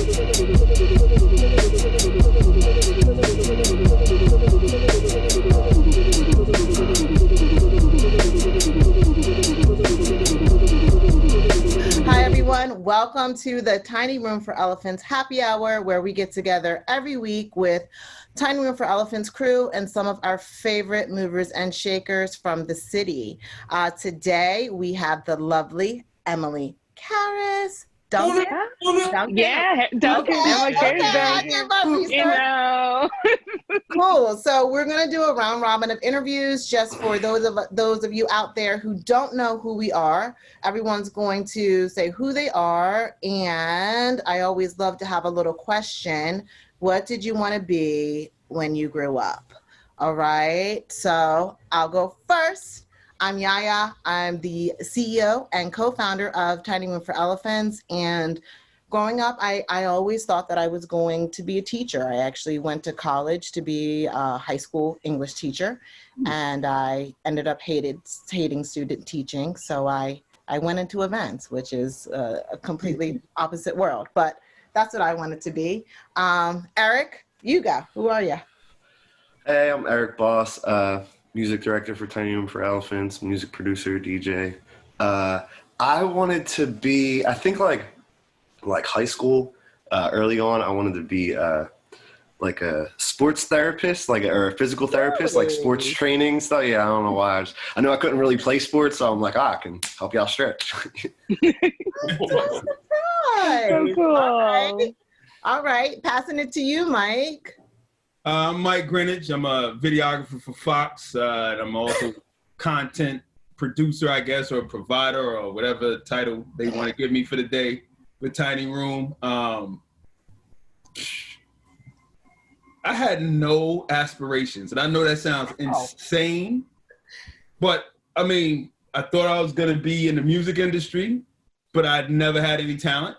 Hi everyone, welcome to the Tiny Room for Elephants happy hour, where we get together every week with Tiny Room for Elephants crew and some of our favorite movers and shakers from the city. Today we have the lovely Emily Carris-Duncan. Yeah, Duncan. Emily Carris-Duncan. You know. Cool. So we're going to do a round robin of interviews just for those of you out there who don't know who we are. Everyone's going to say who they are, and I always love to have a little question. What did you want to be when you grew up? All right. So I'll go first. I'm Yaya. I'm the CEO and co-founder of Tiny Room for Elephants. And growing up, I always thought that I was going to be a teacher. I actually went to college to be a high school English teacher, and I ended up hating student teaching. So I went into events, which is a completely opposite world, but that's what I wanted to be. Eric, you go. Who are you? Hey, I'm Eric Boss, music director for Tiny Room for Elephants, music producer, DJ. I wanted to be, I think like high school, early on, I wanted to be like a sports therapist, or a physical therapist, like sports training stuff. Yeah, I don't know why. I knew I couldn't really play sports, so I'm like, I can help y'all stretch. So cool. All right. Passing it to you, Mike. I'm Mike Greenwich. I'm a videographer for Fox. And I'm also content producer, I guess, or provider, or whatever title they want to give me for the day with Tiny Room. I had no aspirations, and I know that sounds insane, but I mean, I thought I was going to be in the music industry, but I'd never had any talent.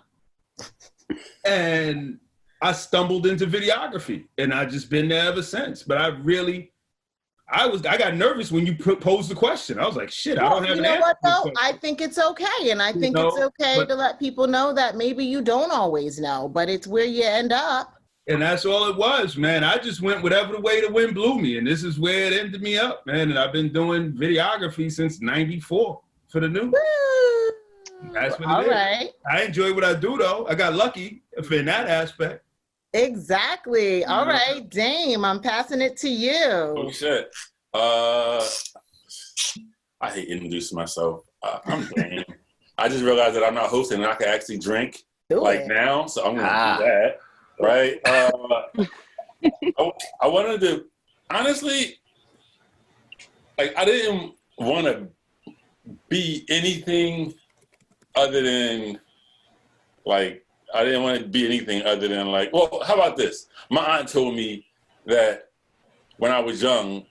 And I stumbled into videography, and I've just been there ever since. But I got nervous when you posed the question. I was like, shit, I don't have an answer. You know what, though? I think it's okay. And I think it's okay to let people know that maybe you don't always know, but it's where you end up. And that's all it was, man. I just went whatever the way the wind blew me. And this is where it ended me up, man. And I've been doing videography since '94 for the news. That's what it is. Right. I enjoy what I do, though. I got lucky in that aspect. Exactly. All right, Dame, I'm passing it to you. Oh, shit. I hate introducing myself. I'm Dame. I just realized that I'm not hosting and I can actually drink now, so I'm going to do that. Right? I wanted to, honestly, I didn't want to be anything other than, I didn't want to be anything other than well, how about this? My aunt told me that when I was young,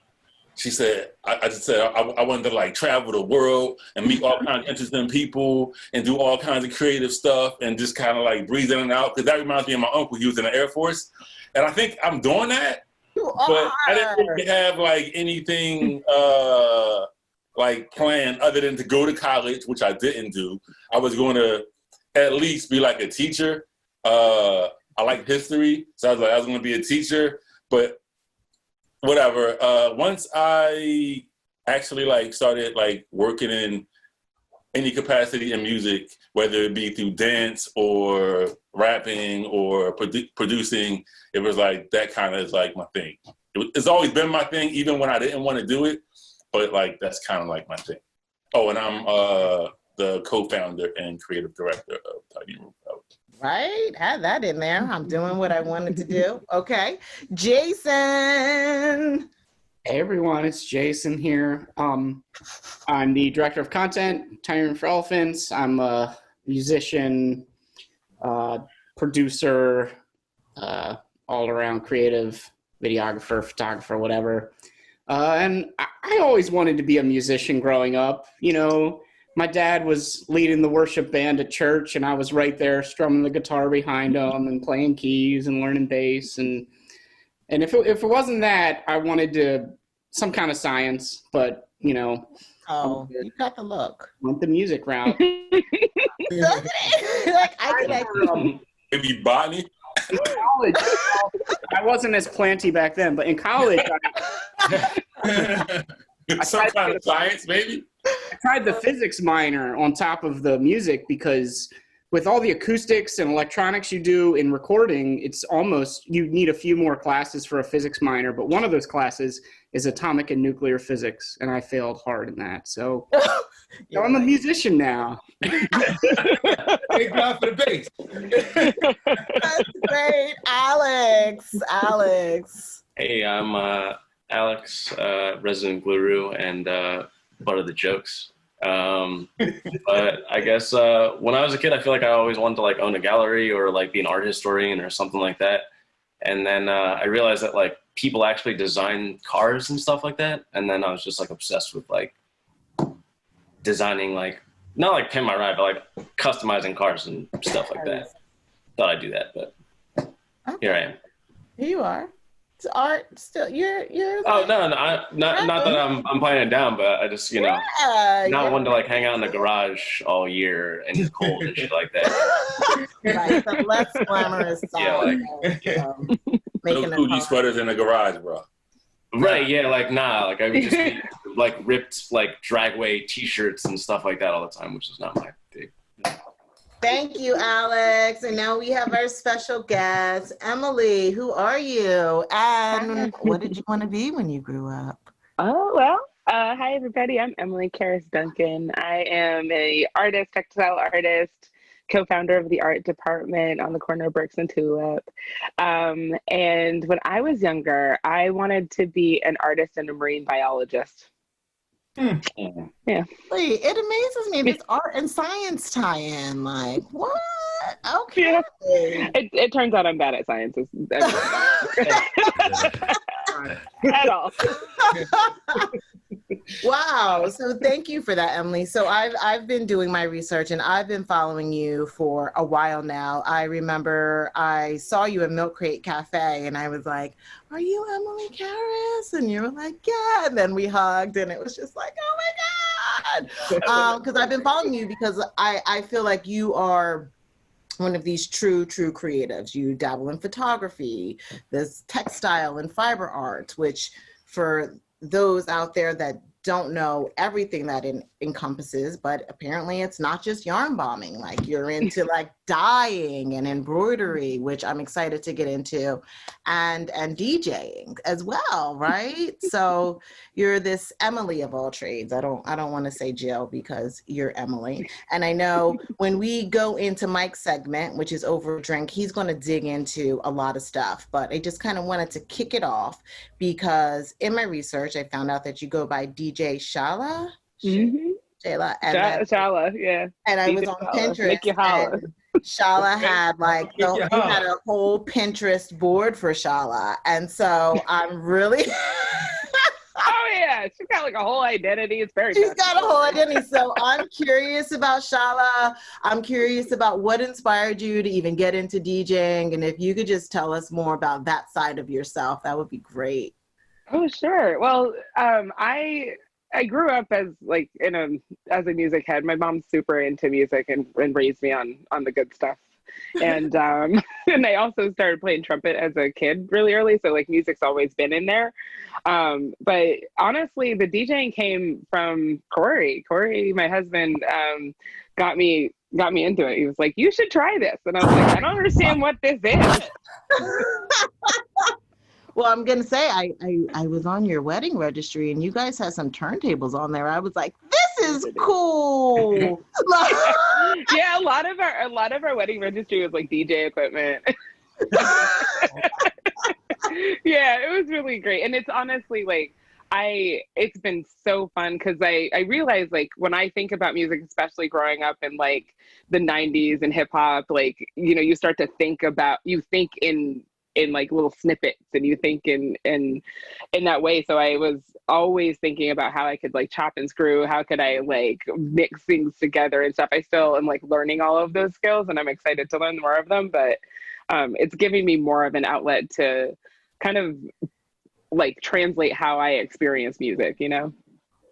she said, I just said I wanted to travel the world and meet all kinds of interesting people and do all kinds of creative stuff and just kind of breathe in and out. Because that reminds me of my uncle. He was in the Air Force. And I think I'm doing that. But I didn't really have anything planned other than to go to college, which I didn't do. I was going to at least be a teacher. I like history, so I was going to be a teacher, but whatever. Once I actually started working in any capacity in music, whether it be through dance or rapping or producing, it was that kind of is my thing. It's always been my thing, even when I didn't want to do it, but that's kind of my thing. Oh, and I'm the co-founder and creative director of Tiny Room. Right, had that in there. I'm doing what I wanted to do. Okay, Jason. Hey everyone, it's Jason here. I'm the director of content, Tiny Room for Elephants. I'm a musician, producer, all-around creative, videographer, photographer, whatever. And I always wanted to be a musician growing up. You know, my dad was leading the worship band at church, and I was right there strumming the guitar behind him and playing keys and learning bass. And if it wasn't that, I wanted to some kind of science, but you know. Oh, you got the look. Went the music route. Doesn't it? Maybe botany. In college, I wasn't as planty back then, but in college, Some kind of science, maybe. I tried the physics minor on top of the music because with all the acoustics and electronics you do in recording, it's almost, you need a few more classes for a physics minor, but one of those classes is atomic and nuclear physics, and I failed hard in that. So I'm a musician now. Thank God for the bass. That's great. Alex. Hey, I'm Alex, resident guru and butt of the jokes. But I guess when I was a kid, I feel like I always wanted to like own a gallery or like be an art historian or something like that. And then I realized that like people actually design cars and stuff like that. And then I was just like obsessed with like designing, like not like Pin My Ride, but like customizing cars and stuff like that. Thought I'd do that, but here I am. Here you are. It's art still. You're Oh no, not that I'm playing it down, but I just not one to like hang out in the garage all year and it's cold and shit like that. Right, the less glamorous side. No Fuji sweaters in the garage, bro. Right, yeah, like like I would just be like ripped like dragway t-shirts and stuff like that all the time, which is not my thing. Thank you, Alex. And now we have our special guest, Emily. Who are you? And what did you want to be when you grew up? Oh, well, hi, everybody. I'm Emily Carris-Duncan. I am an artist, textile artist, co-founder of the Art Department on the corner of Berks and Tulip. And when I was younger, I wanted to be an artist and a marine biologist. Yeah. Wait, it amazes me this art and science tie-in. Like, what? Okay. Yeah. It turns out I'm bad at sciences. At all. Wow. So thank you for that, Emily. So I've been doing my research and I've been following you for a while now. I remember I saw you at Milk Crate Cafe and I was like, are you Emily Carris? And you were like, yeah. And then we hugged and it was just like, oh my God. Because I've been following you because I feel like you are one of these true creatives. You dabble in photography, this textile and fiber art, which for those out there that don't know everything that it encompasses, but apparently it's not just yarn bombing. Like you're into like dyeing and embroidery, which I'm excited to get into, and DJing as well, right? So you're this Emily of all trades. I don't want to say Jill because you're Emily. And I know when we go into Mike's segment, which is Over a Drink, he's going to dig into a lot of stuff, but I just kind of wanted to kick it off because in my research, I found out that you go by DJ Shala. Mm-hmm. Shayla. Shala, yeah. And I was on Pinterest. Make you holler. Shala had like, you had a whole Pinterest board for Shala. And so I'm really... Oh yeah, she's got like a whole identity. It's very She's got a whole identity. So I'm curious about Shala. I'm curious about what inspired you to even get into DJing. And if you could just tell us more about that side of yourself, that would be great. Oh, sure. Well, I grew up as like as a music head. My mom's super into music and raised me on the good stuff. And and I also started playing trumpet as a kid really early. So like music's always been in there. But honestly, the DJing came from Corey. Corey, my husband, got me into it. He was like, you should try this. And I was like, I don't understand what this is. Well, I'm going to say I was on your wedding registry and you guys had some turntables on there. I was like, this is cool. Yeah, a lot of our wedding registry was like DJ equipment. Yeah, it was really great. And it's honestly like it's been so fun because I realize like when I think about music, especially growing up in like the 90s and hip hop, like, you know, you start to think in like little snippets and you think in that way. So I was always thinking about how I could like chop and screw, how could I like mix things together and stuff. I still am like learning all of those skills and I'm excited to learn more of them, but it's giving me more of an outlet to kind of like translate how I experience music, you know?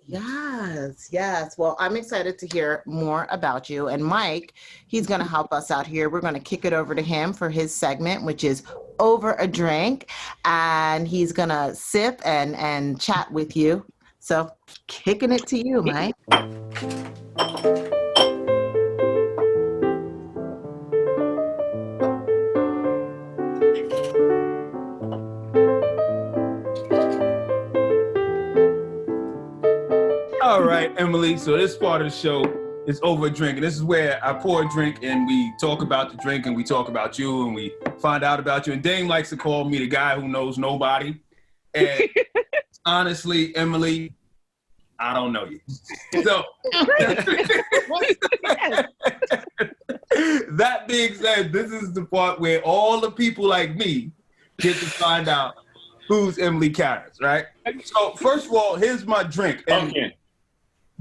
Yes, yes. Well, I'm excited to hear more about you. And Mike, he's going to help us out here. We're going to kick it over to him for his segment, which is Over a Drink. And he's going to sip and chat with you. So kicking it to you, Mike. All right, Emily. So this part of the show is Over a Drink. And this is where I pour a drink and we talk about the drink and we talk about you and we find out about you. And Djing likes to call me the guy who knows nobody. And honestly, Emily, I don't know you. So that being said, this is the part where all the people like me get to find out who's Emily Carris, right? So first of all, here's my drink.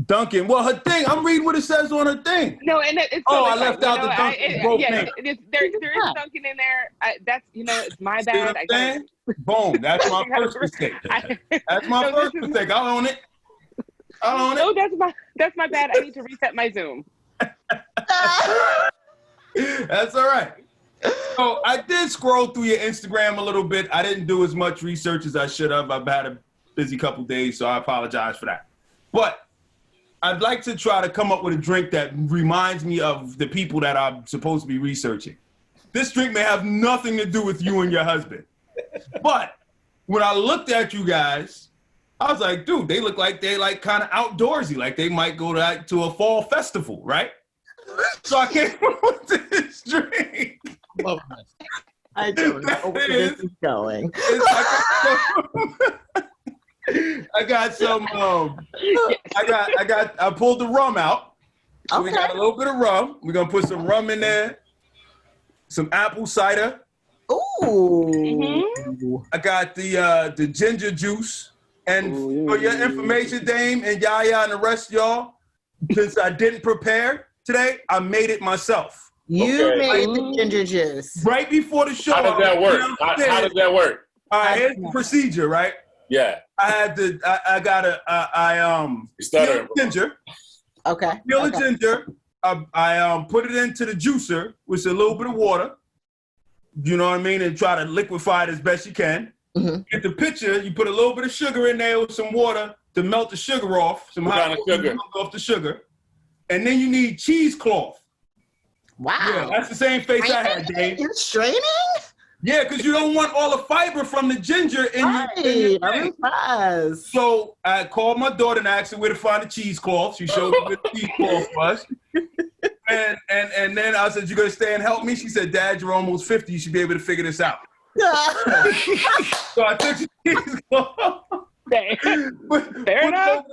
Duncan. Well, her thing. I'm reading what it says on her thing. No, and it's I left out the Duncan. There is Duncan in there. That's it's my bad. Boom. That's my first mistake. That's my first mistake. I'll own it. No, that's my bad. I need to reset my Zoom. That's all right. So I did scroll through your Instagram a little bit. I didn't do as much research as I should have. I've had a busy couple days, so I apologize for that. But I'd like to try to come up with a drink that reminds me of the people that I'm supposed to be researching. This drink may have nothing to do with you and your husband. But when I looked at you guys, I was like, dude, they look like they like kind of outdoorsy, like they might go to a fall festival, right? So I came up with this drink. I don't know where this is going. I got some. I pulled the rum out. So we got a little bit of rum. We're gonna put some rum in there. Some apple cider. Ooh. Mm-hmm. I got the ginger juice. And for your information, Dame and Yaya and the rest of y'all, since I didn't prepare today, I made it myself. You made the ginger juice right before the show. How does that work? How does that work? All right, here's the procedure, right? Yeah. I peel the ginger. Okay. Peel the ginger. I put it into the juicer with a little bit of water. You know what I mean? And try to liquefy it as best you can. Mm-hmm. Get the pitcher. You put a little bit of sugar in there with some water to melt the sugar off. Some hot water to melt off the sugar. And then you need cheesecloth. Wow. Yeah, that's the same face I had, Dave. You're straining? Yeah, because you don't want all the fiber from the ginger in your I'm impressed. So I called my daughter and asked her where to find the cheesecloth. She showed me where the cheesecloth was. And then I said, "You gonna stay and help me?" She said, "Dad, you're almost 50. You should be able to figure this out." So I took the cheesecloth. Fair enough.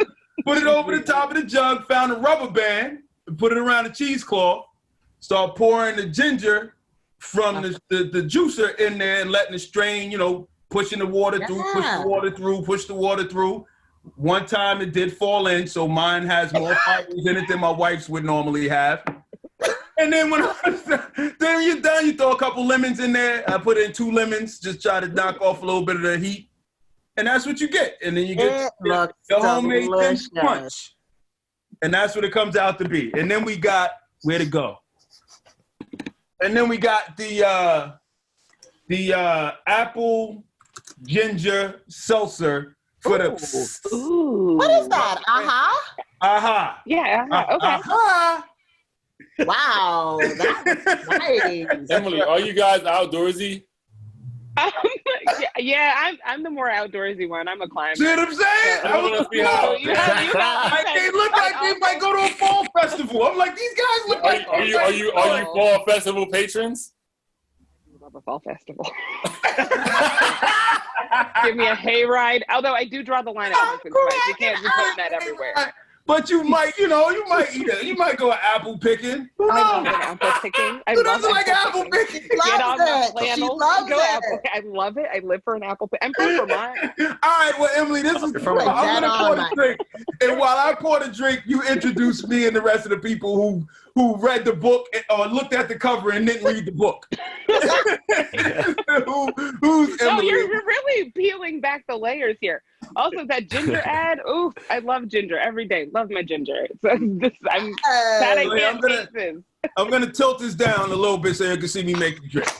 Put it over the top of the jug, found a rubber band, and put it around the cheesecloth, start pouring the ginger from the juicer in there and letting it strain, pushing the water through, push the water through. One time it did fall in, so mine has more fibers in it than my wife's would normally have. And then when you're done, you throw a couple lemons in there. I put in 2 lemons, just try to knock off a little bit of the heat. And that's what you get. And then you get the homemade ginger punch. And that's what it comes out to be. And then we got, where to go? And then we got the apple ginger seltzer for the. Ooh. What is that? Aha. Yeah. Okay. Aha. Wow, that's nice. Emily, are you guys outdoorsy? Yeah, I'm the more outdoorsy one. I'm a climber. See what I'm saying? They look like they might go to a fall festival. I'm like, these guys look like. Are you fall festival patrons? I love a fall festival. Give me a hayride. Although I do draw the line at pumpkin spice. You can't just put that everywhere. But you might go apple picking. I love apple picking. Who doesn't like apple picking? Get on the She flannel. loves Go it. apple. I love it. I live for an apple pick. I'm from Vermont. All right, well, Emily, this is I'm gonna pour the drink. And while I pour the drink, you introduce me and the rest of the people who read the book or looked at the cover and didn't read the book. Who's Emily? No, you're really peeling back the layers here. Also, that ginger ad. Ooh, I love ginger every day. Love my ginger. So I'm sad I can't taste this. I'm gonna tilt this down a little bit so you can see me make the drink.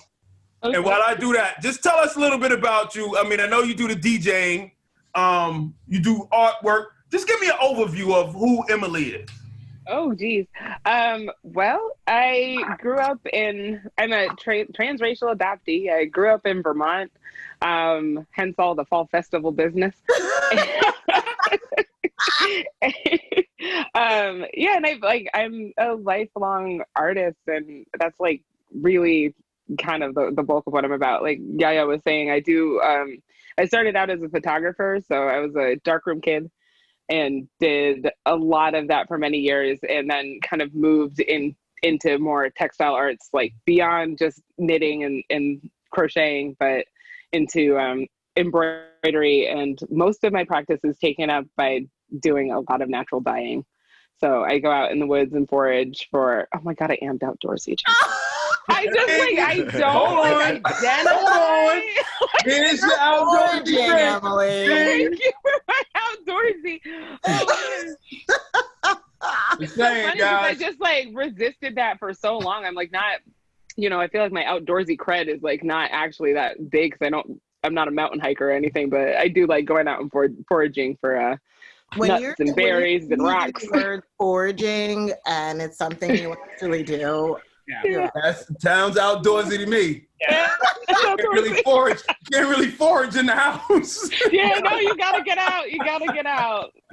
Okay. And while I do that, just tell us a little bit about you. I mean, I know you do the DJing, you do artwork. Just give me an overview of who Emily is. Oh, geez. Well, I grew up I'm a transracial adoptee. I grew up in Vermont, hence all the fall festival business. Yeah, and I'm a lifelong artist, and that's like really kind of the bulk of what I'm about. Like Yaya was saying, I started out as a photographer, so I was a darkroom kid and did a lot of that for many years, and then kind of moved into more textile arts, like beyond just knitting and crocheting, but into embroidery. And most of my practice is taken up by doing a lot of natural dyeing. So I go out in the woods and forage for, oh my God, I am outdoorsy. I don't identify. Here's your outdoorsy, Emily. Thank you for my outdoorsy. Just saying, guys. I just like resisted that for so long. I'm like not, I feel like my outdoorsy cred is like not actually that big because I'm not a mountain hiker or anything, but I do like going out and foraging for nuts and berries and rocks. The word foraging, and it's something you actually do. Yeah. That sounds outdoorsy to me. Yeah. Can't really forage in the house. Yeah, no, you gotta get out.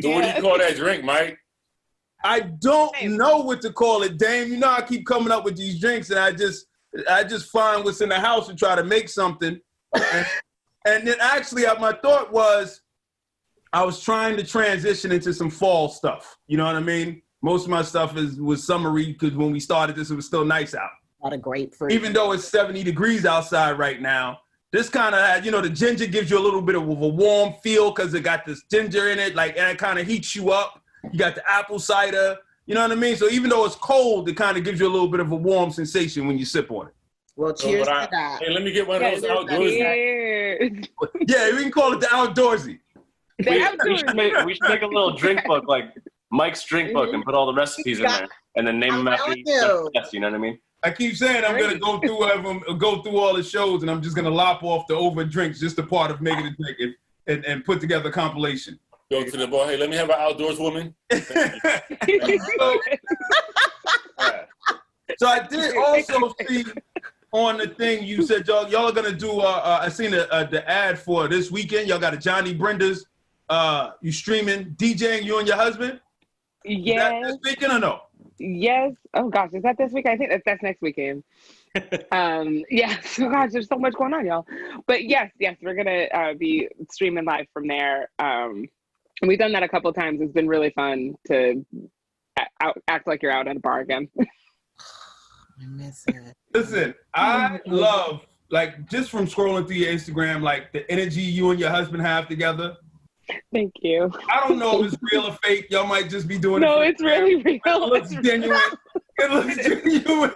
So what do you call that drink, Mike? I don't know what to call it, Dame. You know, I keep coming up with these drinks, and I just find what's in the house and try to make something. And then actually, my thought was, I was trying to transition into some fall stuff. You know what I mean? Most of my stuff was summery because when we started this, it was still nice out. A lot of grapefruit. Even though it's 70 degrees outside right now, this kind of had, the ginger gives you a little bit of a warm feel because it got this ginger in it, and it kind of heats you up. You got the apple cider, you know what I mean? So even though it's cold, it kind of gives you a little bit of a warm sensation when you sip on it. Well, cheers to that. Hey, let me get one of those outdoorsy. Yeah, we can call it the outdoorsy. We should make a little drink book, like Mike's drink book, and put all the recipes in there, and then name them after each. You know what I mean? I keep saying I'm gonna go through all the shows, and I'm just gonna lop off the over drinks, just a part of making a drink, and put together a compilation. Go to the boy. Hey, let me have an outdoors woman. So I did also see on the thing you said y'all are gonna do. I seen the ad for this weekend. Y'all got a Johnny Brenda's. You streaming, DJing, you and your husband? Yes. Is that this weekend or no? Yes. Oh gosh, is that this week? I think that's next weekend. Yes. Oh gosh, there's so much going on, y'all. But yes, we're gonna be streaming live from there. And we've done that a couple of times. It's been really fun to act like you're out at a bar again. I miss it. Listen, I love, just from scrolling through your Instagram, the energy you and your husband have together. Thank you. I don't know if it's real or fake. Y'all might just be doing it. No, it's really real. It looks genuine. It looks genuine.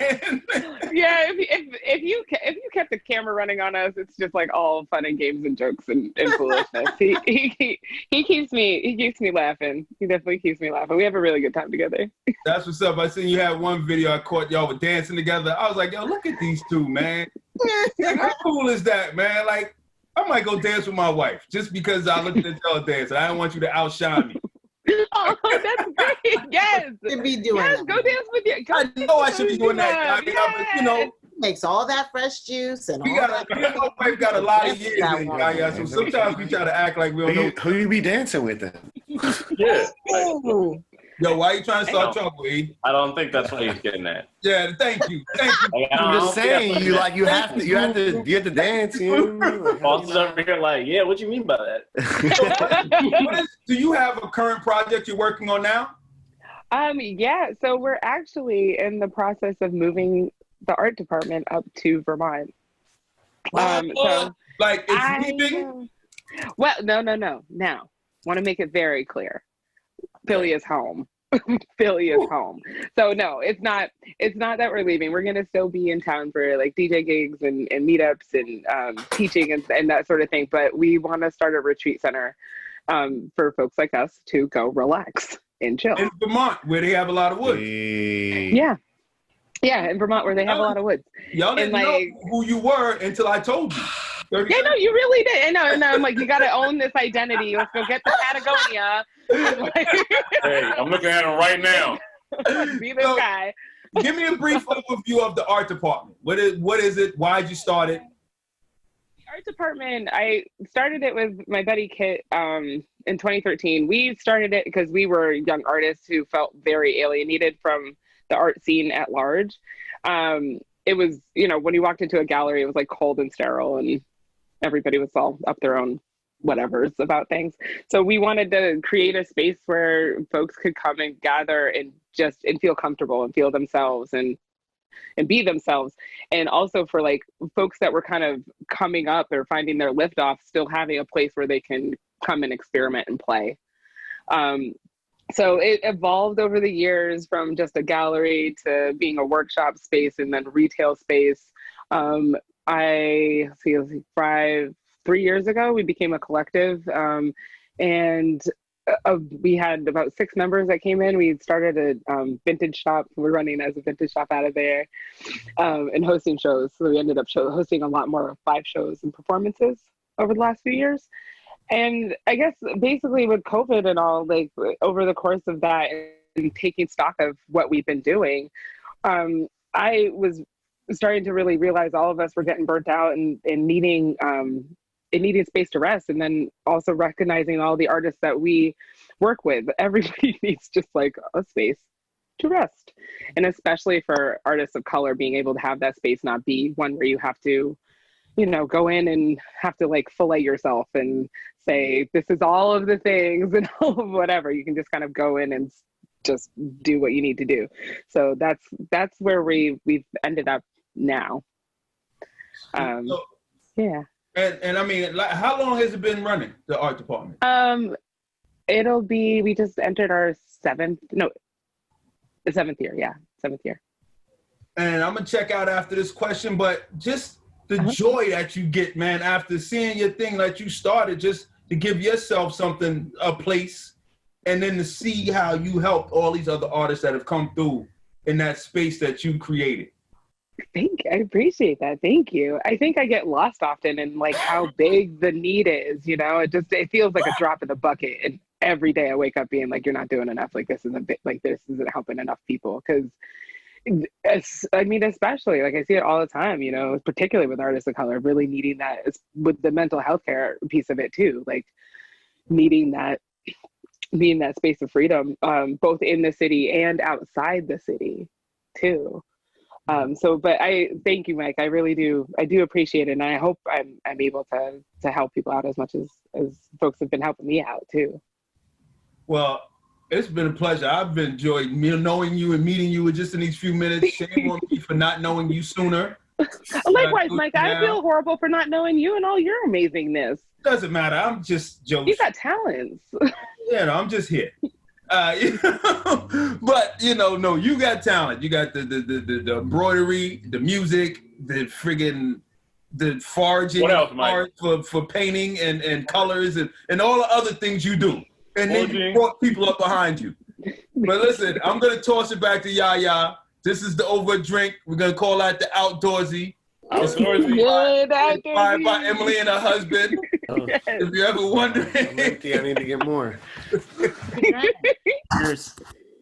Yeah, if you kept the camera running on us, it's just like all fun and games and jokes and foolishness. He keeps me laughing. He definitely keeps me laughing. We have a really good time together. That's what's up. I seen you had one video I caught y'all were dancing together. I was like, yo, look at these two, man. How cool is that, man? I might go dance with my wife just because I looked at y'all dancing. I don't want you to outshine me. Oh, that's great. Yes. Should be doing that. Go dance with you. I know I should be doing that. I mean, makes all that fresh juice and we all got that. me and my wife got a lot of years in Yaya, so sometimes we try to act like we don't know. Who you be dancing with then? Yeah. Yo, why are you trying to start trouble, E? I don't think that's what he's getting at. Yeah, thank you. I'm just saying, you have to dance. Boss is over here yeah, what do you mean by that? Do you have a current project you're working on now? Yeah, so we're actually in the process of moving the art department up to Vermont. It's leaving? Well, no. Now, want to make it very clear. Philly is home. Philly is home. So no, it's not that we're leaving. We're gonna still be in town for DJ gigs and meetups and teaching and that sort of thing. But we want to start a retreat center for folks like us to go relax and chill. In Vermont, where they have a lot of woods. Yeah, in Vermont, where they have a lot of woods. Y'all didn't know who you were until I told you. Yeah, no, you really did. And I'm like, you got to own this identity. Let's go get the Patagonia. Hey, I'm looking at him right now. Be this guy. Give me a brief overview of the art department. What is it? Why did you start it? The art department, I started it with my buddy Kit in 2013. We started it because we were young artists who felt very alienated from the art scene at large. It was, when you walked into a gallery, it was like cold and sterile, and everybody was all up their own whatevers about things. So we wanted to create a space where folks could come and gather and feel comfortable and feel themselves and be themselves. And also for like folks that were kind of coming up or finding their lift off, still having a place where they can come and experiment and play. So it evolved over the years from just a gallery to being a workshop space and then retail space. 3 years ago, we became a collective, and we had about 6 members that came in. We started a vintage shop. We're running as a vintage shop out of there, and hosting shows. So we ended up hosting a lot more live shows and performances over the last few years. And I guess basically with COVID and all, like over the course of that and taking stock of what we've been doing, I was starting to really realize all of us were getting burnt out and needing space to rest. And then also recognizing all the artists that we work with, everybody needs just like a space to rest. And especially for artists of color, being able to have that space not be one where you have to, go in and have to like fillet yourself and say, this is all of the things and all of whatever. You can just kind of go in and just do what you need to do. So that's where we've ended up now. Yeah. And I mean, like, how long has it been running, the art department? We just entered our 7th year. Yeah, 7th year. And I'm gonna check out after this question, but just the joy that you get, man, after seeing your thing that you started, just to give yourself a place, and then to see how you helped all these other artists that have come through in that space that you created. I appreciate that. Thank you. I think I get lost often in like how big the need is, it feels like a drop in the bucket. And every day I wake up being like, you're not doing enough. Like this isn't helping enough people. Cause especially like I see it all the time, particularly with artists of color, really needing that with the mental health care piece of it too, like needing that space of freedom, both in the city and outside the city too. But I thank you, Mike. I really do. I do appreciate it. And I hope I'm able to help people out as much as folks have been helping me out too. Well, it's been a pleasure. I've enjoyed knowing you and meeting you just in these few minutes. Shame on me for not knowing you sooner. Likewise, Mike, I feel horrible for not knowing you and all your amazingness. Doesn't matter. I'm just joking. You got talents. I'm just here. But no, you got talent. You got the embroidery, the music, the foraging, what else, Mike? for painting and colors and all the other things you do. And then you brought people up behind you. But listen, I'm gonna toss it back to Yaya. This is the over drink. We're gonna call that the outdoorsy. Inspired by Emily and her husband. Yes. If you're ever wondering. I'm empty. I need to get more. Cheers.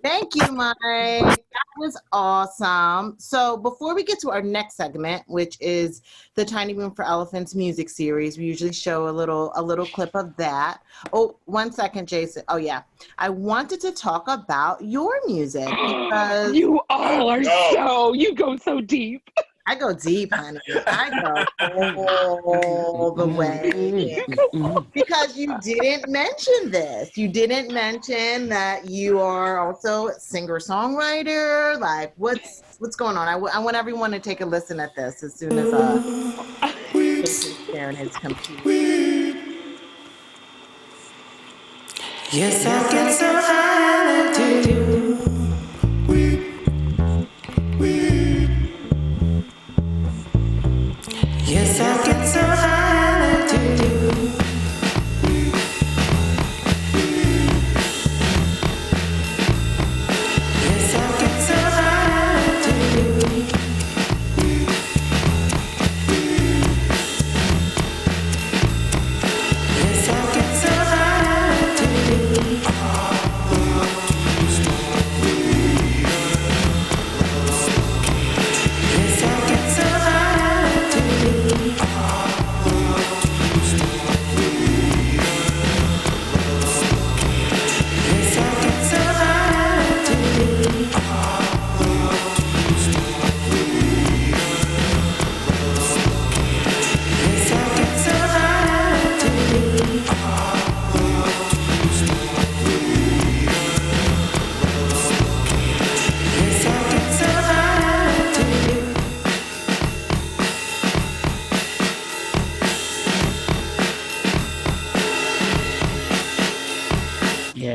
Thank you, Mike. That was awesome. So before we get to our next segment, which is the Tiny Room for Elephants music series, we usually show a little clip of that. Oh, 1 second, Jason. Oh yeah, I wanted to talk about your music because you all are you go so deep. I go deep, honey. I go all the way. Because you didn't mention this. You didn't mention that you are also a singer-songwriter. Like, what's going on? I want everyone to take a listen at this as soon as Jason's sharing his computer. Yes, I get so high to do. Yes, I get so high to do.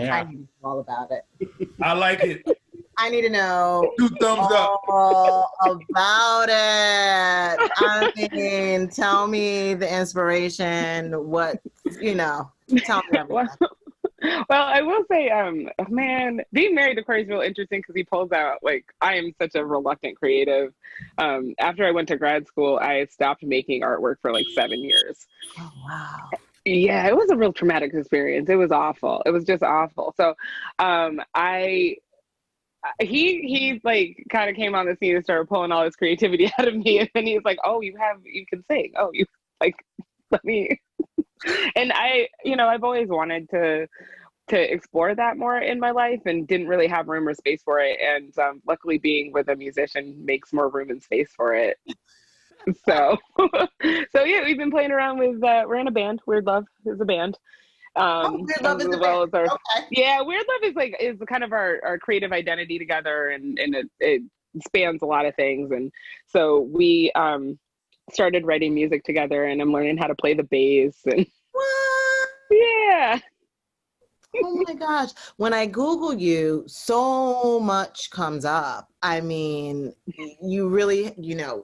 Yeah. I need to know all about it. I like it. I need to know 2 thumbs up. all about it. I mean, tell me the inspiration, what, tell me everything. Well, I will say, man, being married to Corey is real interesting because he pulls out, like, I am such a reluctant creative. After I went to grad school, I stopped making artwork for like 7 years. Oh, wow. Yeah, it was a real traumatic experience. It was awful. It was just awful. So he like kind of came on the scene and started pulling all this creativity out of me. And then he's like, oh, you can sing. Oh, you like, let me. And I've always wanted to explore that more in my life and didn't really have room or space for it. And luckily being with a musician makes more room and space for it. So yeah, we've been playing around with, we're in a band. Weird Love is a band. Weird Love is a band. Okay. Yeah, Weird Love is kind of our creative identity together, and it spans a lot of things. And so we started writing music together, and I'm learning how to play the bass. And What? yeah. Oh my gosh. When I Google you, so much comes up. I mean, you really,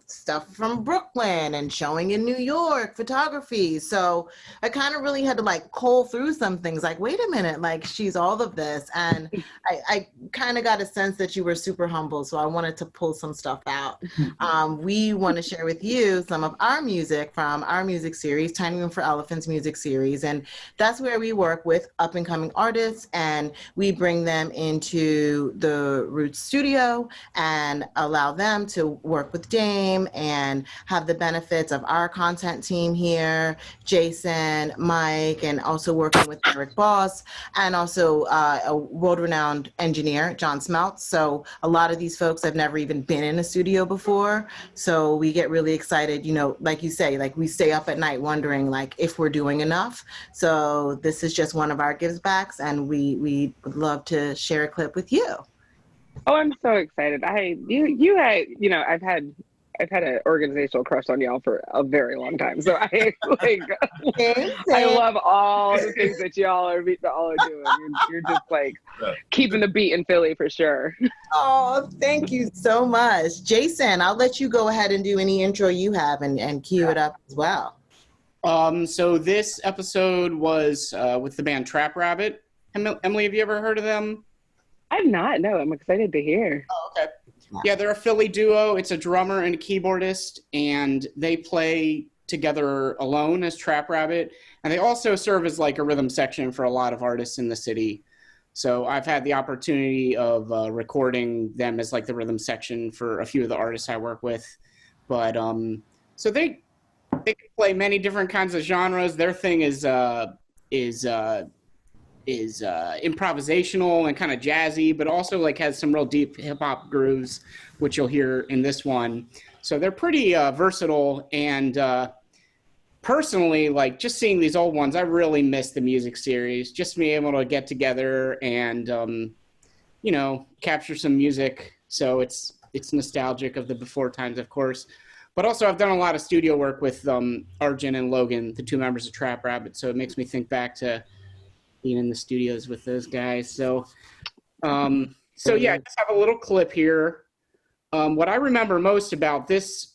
stuff from Brooklyn and showing in New York, photography. So I kind of really had to like cull through some things like, wait a minute, like she's all of this. And I kind of got a sense that you were super humble. So I wanted to pull some stuff out. We want to share with you some of our music from our music series, Tiny Room for Elephants music series. And that's where we work with up and coming artists and we bring them into the Roots studio and allow them to work with Dame and have the benefits of our content team here, Jason, Mike, and also working with Eric Boss, and also a world-renowned engineer, John Smeltz. So a lot of these folks have never even been in a studio before. So we get really excited, like you say, like we stay up at night wondering like if we're doing enough. So this is just one of our gives backs, and we would love to share a clip with you. Oh, I'm so excited. I've had an organizational crush on y'all for a very long time. So I love all the things that y'all are doing. You're just like keeping the beat in Philly for sure. Oh, thank you so much. Jason, I'll let you go ahead and do any intro you have and cue it up as well. So this episode was with the band Trap Rabbit. Emily, have you ever heard of them? I've not. No, I'm excited to hear. Oh, okay. Yeah, they're a Philly duo. It's a drummer and a keyboardist, and they play together alone as Trap Rabbit. And they also serve as like a rhythm section for a lot of artists in the city. So I've had the opportunity of recording them as like the rhythm section for a few of the artists I work with. But so they can play many different kinds of genres. Their thing is improvisational and kind of jazzy, but also like has some real deep hip hop grooves, which you'll hear in this one. So they're pretty versatile. And personally, like just seeing these old ones, I really miss the music series. Just being able to get together and capture some music. So it's nostalgic of the before times, of course. But also, I've done a lot of studio work with Arjun and Logan, the two members of Trap Rabbit. So it makes me think back to being in the studios with those guys. So yeah, I just have a little clip here. What I remember most about this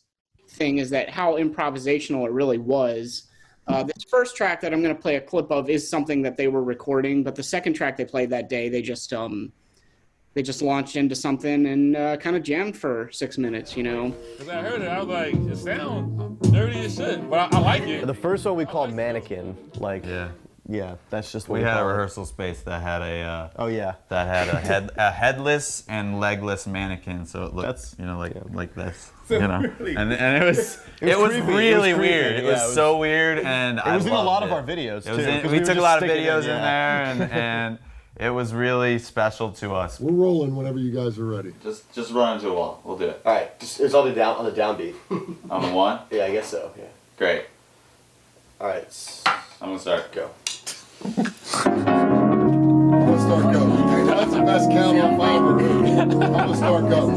thing is that how improvisational it really was. This first track that I'm going to play a clip of is something that they were recording, but the second track they played that day, they just launched into something and kind of jammed for 6 minutes, Because I heard it, I was like, it sounds dirty as shit, but I like it. The first one we called Mannequin, yeah, that's just what we had a rehearsal space that had a headless and legless mannequin, so it looked like this, Really? and it was really weird. It was so weird, and it was in a lot of our videos too. We took a lot of videos in there, and it was really special to us. We're rolling whenever you guys are ready. Just run into a wall. We'll do it. All right, it's on the downbeat. On the one? Yeah, I guess so. Yeah. Great. All right. I'm gonna start. Go. I'm gonna start go. That's the best count on 5 or I'm gonna start go.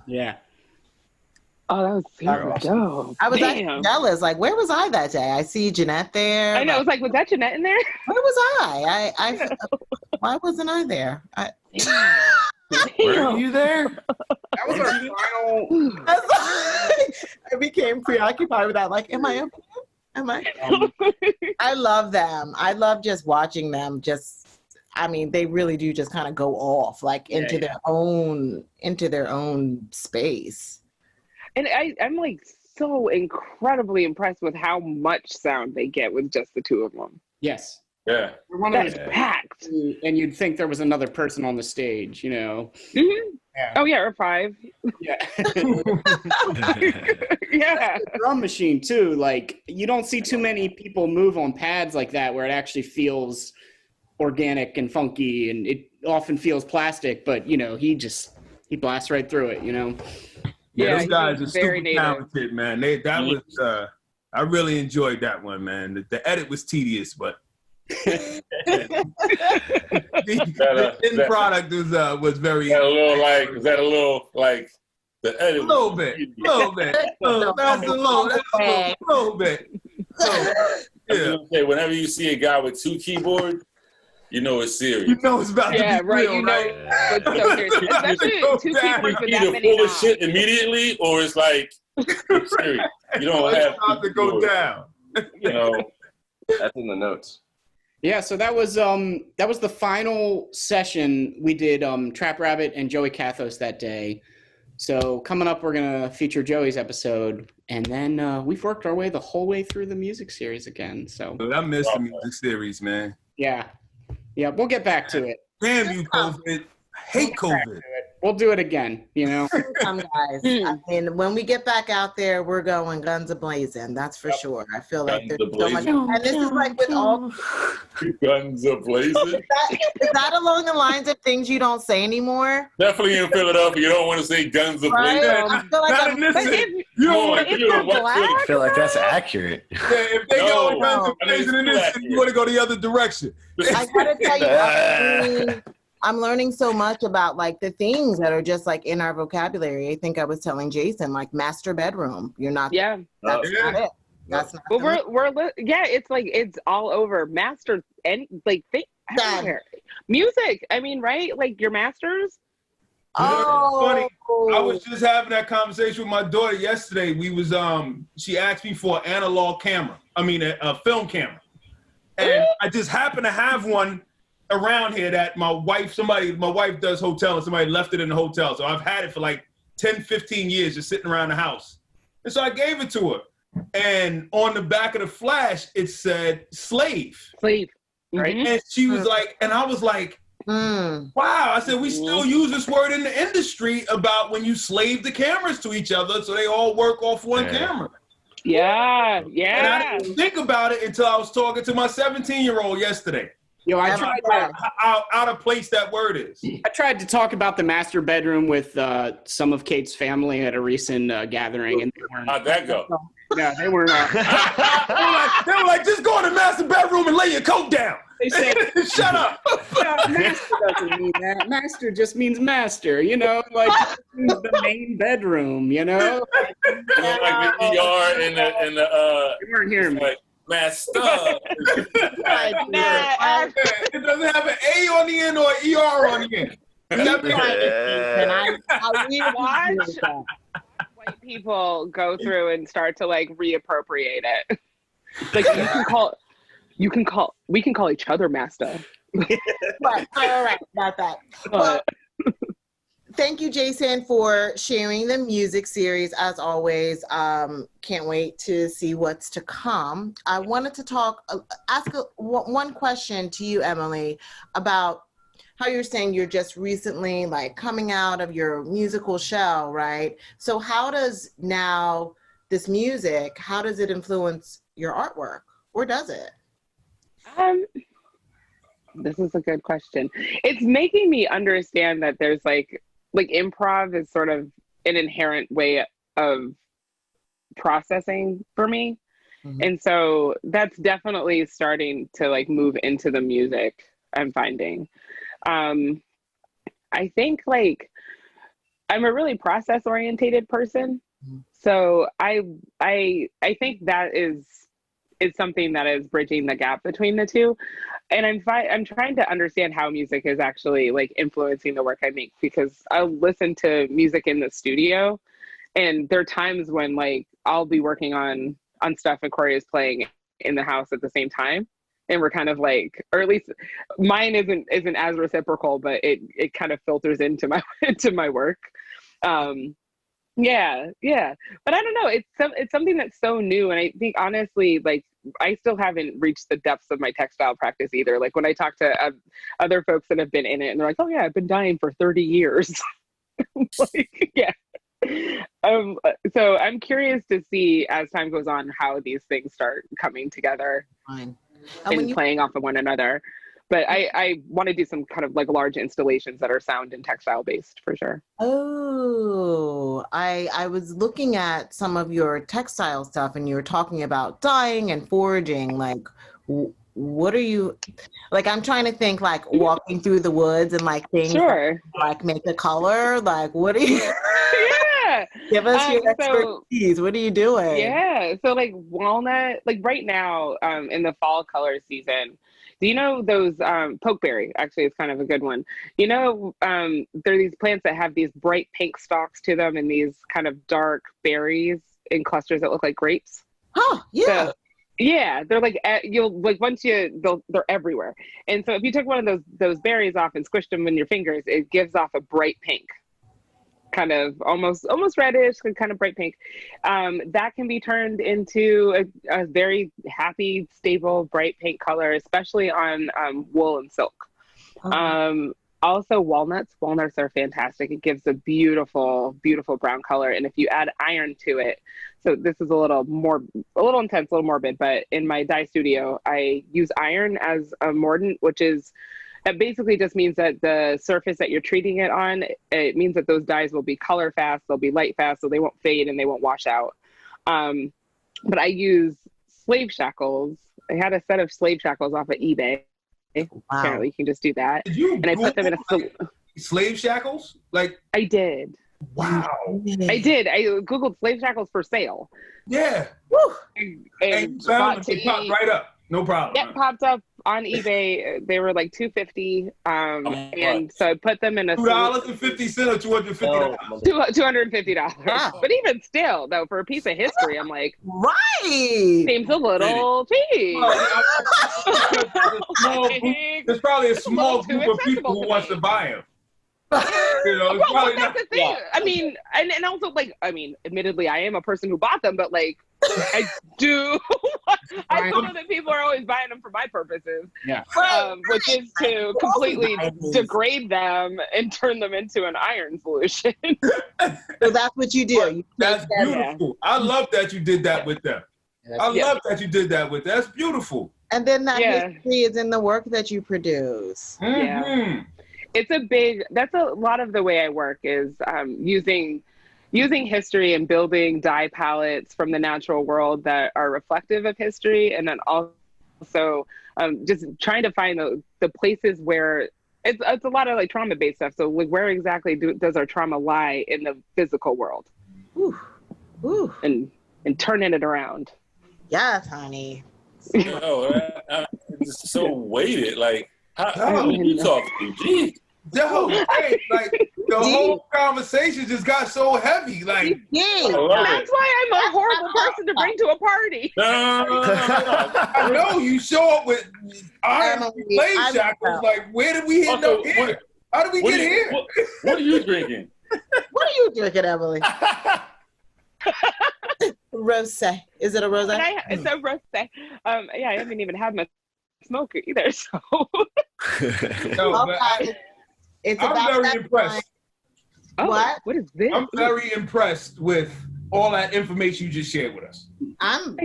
Yeah. Oh, that was super dope. I was actually jealous. Like, where was I that day? I see Jeanette there. I know. It was like, was that Jeanette in there? Where was I why wasn't I there? Were you there? That was our final. I became preoccupied with that. Like, am I up here? Am I? I love them. I love just watching them. I mean, they really do just kind of go off, like into their own space. And I'm like so incredibly impressed with how much sound they get with just the two of them. Yes. Yeah. That's packed. And you'd think there was another person on the stage, you know. Mm-hmm. Yeah. Oh yeah, or 5. Yeah. Yeah. The drum machine too. Like, you don't see too many people move on pads like that where it actually feels organic and funky, and it often feels plastic, but you know, he blasts right through it, you know. Yeah, those guys are super talented, man. I really enjoyed that one, man. The edit was tedious, but the end product was very. The edit? A little bit. That's a little bit. Yeah. Whenever you see a guy with 2 keyboards, you know it's serious. You know it's about to be right. real, You know, right? it's so serious. Especially 2 keyboards with that Either many full of knobs. shit immediately, or it's like serious. You don't have to go down. You know, that's in the notes. Yeah, so that was the final session. We did Trap Rabbit and Joey Cathos that day. So coming up, we're gonna feature Joey's episode, and then we've worked our way the whole way through the music series again. So I missed the music series, man. Yeah, we'll get back to it. Damn you, COVID! I hate COVID. We'll do it again, you know. Guys, I mean, when we get back out there, we're going guns a-blazing. That's for sure. I feel like there's so much, and this is like with all guns a-blazing. Is that along the lines of things you don't say anymore? Definitely in Philadelphia, you don't want to say guns a-blazing. I feel like Not in this city. You don't want to I feel like that's accurate. Yeah, if they go guns a-blazing in this city, you want to go the other direction. I gotta tell you, I'm learning so much about like the things that are just like in our vocabulary. I think I was telling Jason, like master bedroom. You're not. Yeah. That's not it. That's not. Well, it's like it's all over. Master and like everywhere. Music. I mean, right? Like your masters. Oh, funny. I was just having that conversation with my daughter yesterday. We was she asked me for an analog camera. I mean, a film camera, and I just happened to have one around here that my wife does hotel, and somebody left it in the hotel. So I've had it for like 10, 15 years just sitting around the house. And so I gave it to her. And on the back of the flash, it said slave. Slave. Right. And she was like, and I was like, wow. I said, we still use this word in the industry about when you slave the cameras to each other so they all work off one camera. Yeah. And I didn't think about it until I was talking to my 17-year-old yesterday. Yo, I tried how out of place that word is. I tried to talk about the master bedroom with some of Kate's family at a recent gathering, and how'd that go? Yeah, they were not. they were like, just go in the master bedroom and lay your coat down. They said, "Shut up." Master doesn't mean that. Master just means master. You know, like it means the main bedroom. You know, like the ER and the you weren't hearing me. Like, master. It doesn't have an A on the end or an ER on the end. And I watch white people go through and start to like reappropriate it. Like we can call each other master. Right, not that. Well, thank you, Jason, for sharing the music series. As always, can't wait to see what's to come. I wanted to ask one question to you, Emily, about how you're saying you're just recently like coming out of your musical shell, right? So how does now this music, how does it influence your artwork, or does it? This is a good question. It's making me understand that there's like improv is sort of an inherent way of processing for me. Mm-hmm. And so that's definitely starting to like move into the music I'm finding. I think like I'm a really process orientated person. So I think that is something that is bridging the gap between the two. And I'm trying to understand how music is actually like influencing the work I make, because I'll listen to music in the studio and there are times when like I'll be working on stuff and Corey is playing in the house at the same time. And we're kind of like, or at least mine isn't as reciprocal, but it kind of filters into my work. Yeah. But I don't know. It's something that's so new. And I think honestly, like I still haven't reached the depths of my textile practice either. Like when I talk to other folks that have been in it and they're like, oh yeah, I've been dyeing for 30 years. Like, yeah. So I'm curious to see as time goes on how these things start coming together. Fine. And playing off of one another. But I want to do some kind of like large installations that are sound and textile based for sure. Oh, I was looking at some of your textile stuff and you were talking about dyeing and foraging. Like, what are you, like, I'm trying to think like walking through the woods and like things sure. like make a color. Like, what are you? Yeah. Give us your expertise. What are you doing? Yeah. So like walnut, like right now in the fall color season, do you know those pokeberry? Actually, it's kind of a good one. You know, there are these plants that have these bright pink stalks to them and these kind of dark berries in clusters that look like grapes. Oh, yeah. So, yeah, they're like they're everywhere. And so if you took one of those berries off and squished them in your fingers, it gives off a bright pink. Kind of almost reddish, kind of bright pink. That can be turned into a very happy, stable, bright pink color, especially on wool and silk. Okay. Also walnuts. Walnuts are fantastic. It gives a beautiful, beautiful brown color. And if you add iron to it, so this is a little intense, a little morbid, but in my dye studio, I use iron as a mordant, that basically just means that the surface that you're treating it on, it means that those dyes will be color fast, they'll be light fast, so they won't fade and they won't wash out. But I use slave shackles. I had a set of slave shackles off of eBay. Wow. Apparently you can just do that. And I put them in a slave shackles? Like I did. Wow. I did. I Googled slave shackles for sale. Yeah. Woo. And found them, popped right up. No problem. It popped up on eBay. They were like $250. And so I put them in a $2.50 or $250. $250. Yeah. But even still, though, for a piece of history, I'm like, right. Seems a little cheap. There's probably a small group of people who wants to buy them. You know, well, that's the thing. Yeah. I mean, and also like, admittedly, I am a person who bought them, but like, I do. I know that people are always buying them for my purposes, which is to completely degrade them and turn them into an iron solution. So that's what you do. That's beautiful. I love that you did that with them. I love that you did that with them. That's beautiful. And then that history is in the work that you produce. Yeah. That's a lot of the way I work is using history and building dye palettes from the natural world that are reflective of history. And then also just trying to find the places where it's a lot of like trauma based stuff. So like where exactly does our trauma lie in the physical world? Ooh. And turning it around. Yes, honey. It's so weighted. Like, how you talking to? Gee. Yo, hey, like the whole conversation just got so heavy. Like, that's why I'm a horrible person to bring to a party. No. I know you show up with iron slave shackles. Like, where did we end up here? How did we get here? What are you drinking? What are you drinking, Emily? Rosé. Is it a rosé? It's a rosé. I haven't even had my smoker either. So. I'm very impressed. What is this? I'm very impressed with all that information you just shared with us. I'm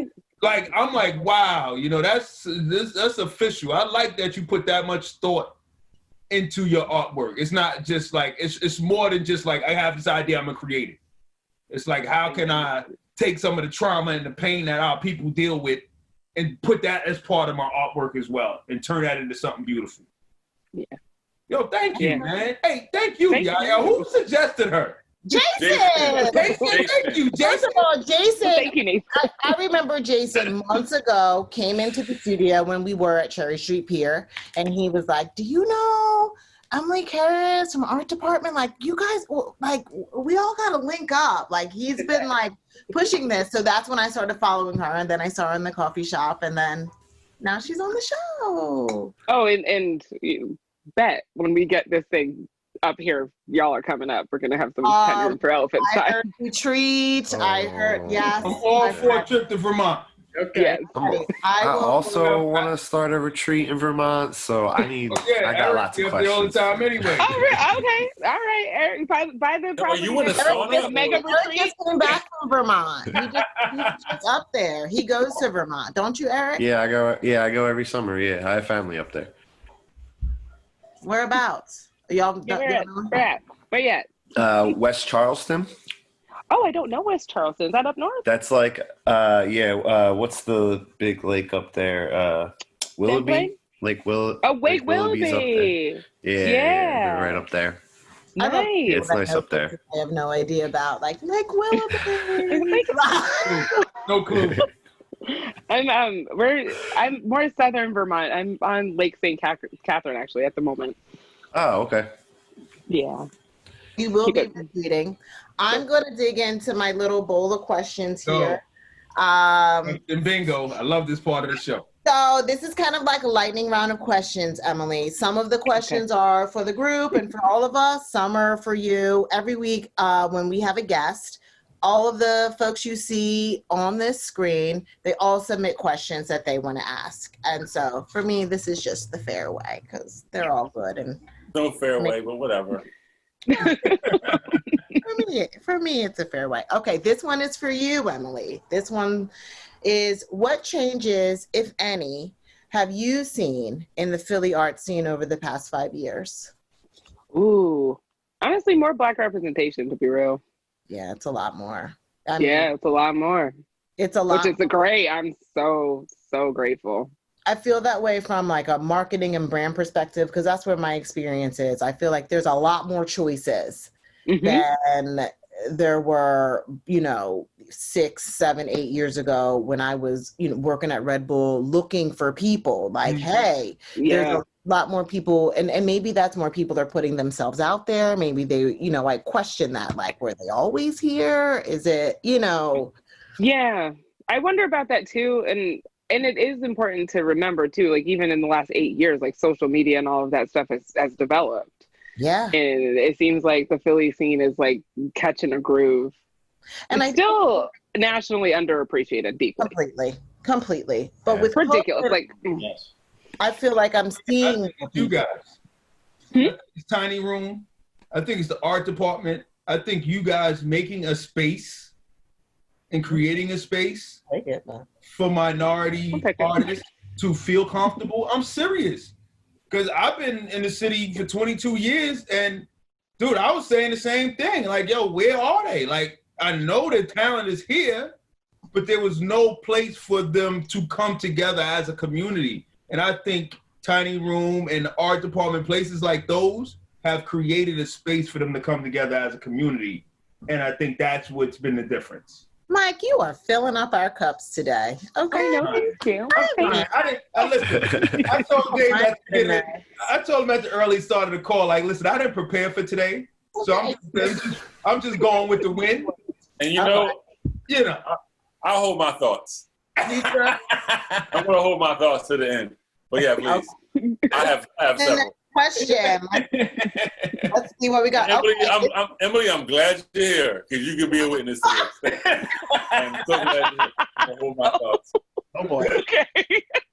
like, wow, you know, that's official. I like that you put that much thought into your artwork. It's not just like it's more than just like I have this idea, I'm gonna create it. It's like, how can I take some of the trauma and the pain that our people deal with and put that as part of my artwork as well and turn that into something beautiful. Yeah. Yo, thank you, man. Hey, thank you, Yaya. Who suggested her? Jason! Thank you, First Jason. of all, Jason, Thank you, Nathan. I remember Jason months ago came into the studio when we were at Cherry Street Pier, and he was like, do you know Emily Carris from Art Department? Like, you guys, like, we all got to link up. Like, he's been, like, pushing this. So that's when I started following her, and then I saw her in the coffee shop, and then now she's on the show. Oh, and you bet when we get this thing up here, y'all are coming up. We're gonna have some Tiny Room for Elephants I time. heard retreat. I heard, yes. I'm all for a trip to Vermont. Yes. I also want to start a retreat in Vermont, so I need. I got lots of questions. All the time anyway. Oh, okay, all right, Eric. By the property, you want to sauna? mega Eric retreat. just came back from Vermont. He's just up there. He goes to Vermont, don't you, Eric? Yeah, I go. Yeah, I go every summer. Yeah, I have family up there. Whereabouts? Y'all Where yet? West Charleston. Oh, I don't know West Charleston. Is that up north? That's like, what's the big lake up there? Willoughby? Lake Will. Oh, Wake Willoughby's up there. Willoughby. Yeah, they're right up there. Nice. Yeah, it's nice up there. I have no idea about like Lake Willoughby. No clue. I'm more southern Vermont. I'm on Lake St. Catherine actually at the moment. Oh, okay. Yeah. You will be repeating. I'm going to dig into my little bowl of questions here. And bingo. I love this part of the show. So this is kind of like a lightning round of questions, Emily. Some of the questions are for the group and for all of us. Some are for you. Every week when we have a guest, all of the folks you see on this screen, they all submit questions that they want to ask. And so for me, this is just the fair way because they're all good. And no fair way, but whatever. For me, it's a fair way. Okay, this one is for you, Emily. This one is, what changes, if any, have you seen in the Philly art scene over the past 5 years? Ooh, honestly, more Black representation, to be real. Yeah, it's a lot more. It's a lot more. It's a lot. Which is great. I'm so grateful. I feel that way from like a marketing and brand perspective because that's where my experience is. I feel like there's a lot more choices than there were, 6, 7, 8 years ago when I was, working at Red Bull looking for people. Like, hey, there's a lot more people, and maybe that's more people are putting themselves out there. Maybe they, like question that, like, were they always here? Is it, Yeah, I wonder about that too, and it is important to remember too, like even in the last 8 years, like social media and all of that stuff has developed. Yeah. And it seems like the Philly scene is like catching a groove. And it's still nationally underappreciated deeply. Completely. But with ridiculous. COVID, like I feel like I'm seeing you guys. It's Tiny Room. I think it's the art department. I think you guys making a space and creating a space for minority artists to feel comfortable. I'm serious. Because I've been in the city for 22 years, and dude, I was saying the same thing. Like, yo, where are they? Like, I know the talent is here, but there was no place for them to come together as a community. And I think Tiny Room and the art department, places like those, have created a space for them to come together as a community. And I think that's what's been the difference. Mike, you are filling up our cups today. Okay. I know, thank you. Listen, I told Dave I told him at the early start of the call, like, listen, I didn't prepare for today. So I'm just going with the wind. And I'll hold my thoughts. I'm going to hold my thoughts to the end. But yeah, please. I have several. Question. Let's see what we got. Emily, I'm glad you're here because you can be a witness to this. I'm so glad you're here. I'll hold my thoughts. Oh boy. Okay.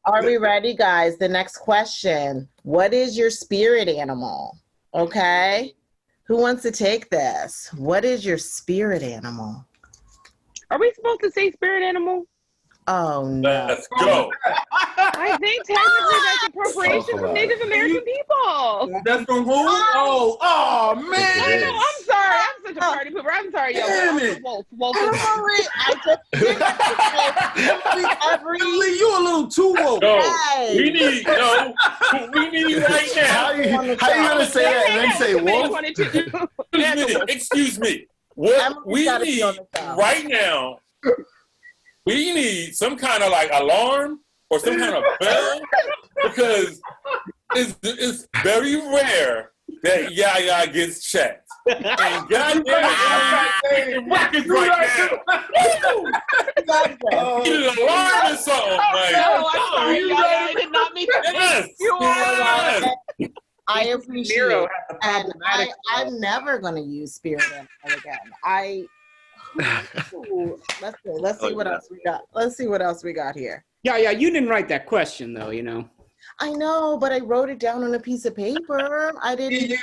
Are we ready, guys? The next question. What is your spirit animal? Okay. Who wants to take this? What is your spirit animal? Are we supposed to say spirit animal? Oh, no. Let's go. I think technically that's appropriation from Native American people. That's from who? Oh man. I know, I'm sorry. I'm such a party pooper. I'm sorry, yo. Damn it. Wolf you a little too woke. We need you right now. How you gonna say that and then say wolf? Excuse me. What Emily's we gotta be need on the show. right now, we need some kind of like alarm or some kind of bell because it's very rare that Yaya gets checked. And goddamn it, records right now. Need an alarm or something, man. No, I'm sorry, Yaya, I did not mean to. Yes. Yes. I appreciate it. And I'm never going to use Spirit Animal again. Let's see what else we got. Let's see what else we got here. Yeah, you didn't write that question though, you know. I know, but I wrote it down on a piece of paper. I didn't.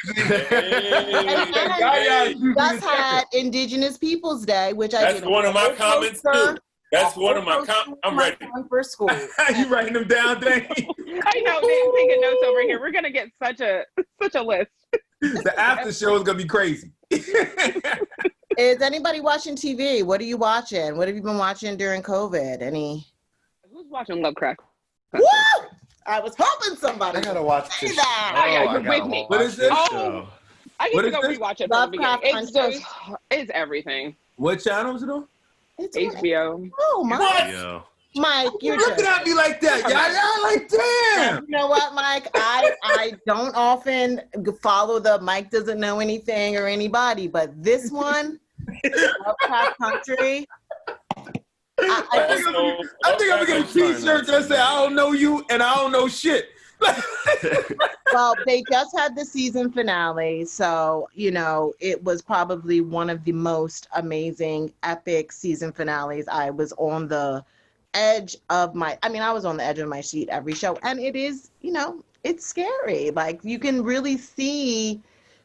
And just had Indigenous Peoples Day, which I did. That's one of my comments too. That's one of my comments. I'm ready. For school. You writing them down, Dang? I know, Dave's taking notes over here. We're gonna get such a list. The after show is gonna be crazy. Is anybody watching TV? What are you watching? What have you been watching during COVID? Who's watching Lovecraft? Woo! I was hoping somebody. I gotta watch say this. that. Oh, yeah, you're with me. What is this? Oh, I get to go rewatch it from the beginning. It's just, it's everything. What channel is it on? It's HBO. Oh, Mike. Mike, you're looking at me like that. Yeah, like damn. You know what, Mike? I don't often follow the Mike doesn't know anything or anybody, but this one, Lovecraft Country. I think I'm gonna get a T-shirt that say "I don't know you" and "I don't know shit." Well, they just had the season finale, so it was probably one of the most amazing, epic season finales. I was on the edge of my seat every show, and it is, it's scary. Like, you can really see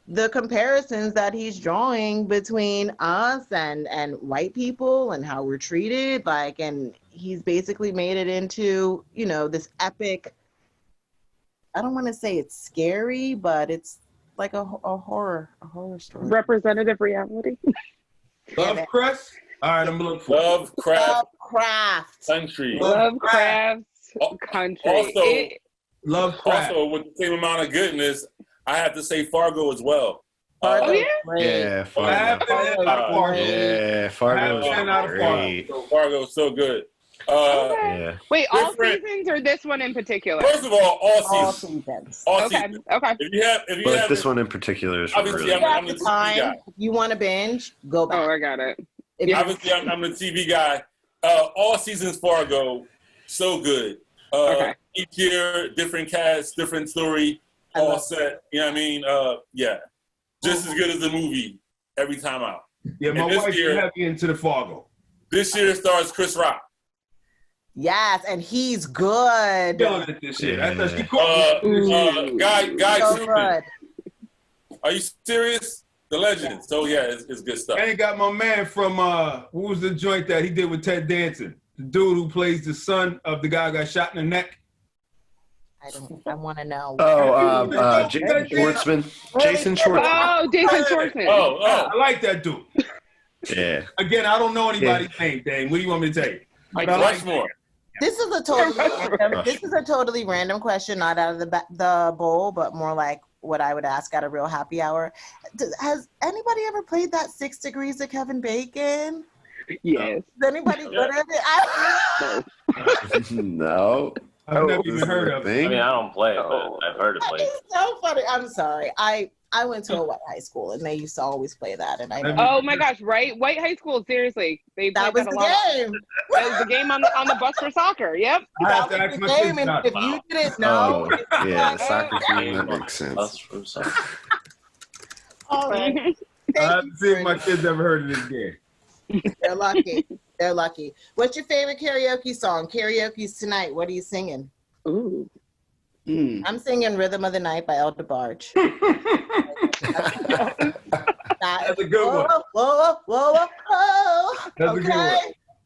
the comparisons that he's drawing between us and white people and how we're treated, and he's basically made it into, this epic, I don't want to say it's scary, but it's like a horror story. Representative reality. Lovecraft? All right, I'm looking for Lovecraft Country. Lovecraft Country. Lovecraft. Also, with the same amount of goodness, I have to say Fargo as well. Fargo, yeah, Fargo. Fargo is great. Fargo's so good. Yeah. Wait, all seasons or this one in particular? First of all seasons. All Okay. seasons. Okay. If you But have this one in particular is obviously really I'm the TV guy. If you want to binge, go back. Oh, I got it. Obviously, I'm the TV guy. All seasons Fargo, so good. Okay. Each year, different cast, different story, all set. You know what I mean? Yeah. Just as good as the movie every time out. Yeah, my wife's heavy into the Fargo. This year stars Chris Rock. Yes, and he's good. Killing it this year. Yeah. That's she called Guy So Truman. good. Are you serious? The legend. So yeah, it's good stuff. I ain't got my man from who was the joint that he did with Ted Danson? The dude who plays the son of the guy who got shot in the neck. I want to know. Jason Schwartzman. Jason Schwartzman. Oh, Jason Schwartzman. Oh. I like that dude. Yeah. Again, I don't know anybody's name, Dang. What do you want me to tell you? Rushmore. This is a totally random question, not out of the bowl, but more like what I would ask at a real happy hour. Has anybody ever played that 6 Degrees of Kevin Bacon? Yes. Is anybody good at it? No. I've never even heard of it. I mean, I don't play it, but I've heard it played. It's so funny. I'm sorry. I went to a white high school, and they used to always play that. And Oh my gosh! Right, white high school. Seriously, they that played was that a the lot. game. That was the game on the bus for soccer. Yep. I have to That ask was my the kids game, and not. if you didn't know, Oh, yeah, the soccer team, that makes sense. all right. I have to see if my kids ever heard of this game. They're lucky. They're lucky. What's your favorite karaoke song? Karaoke's tonight. What are you singing? Ooh. I'm singing "Rhythm of the Night" by El DeBarge. That's a good one. Whoa. That's a good one.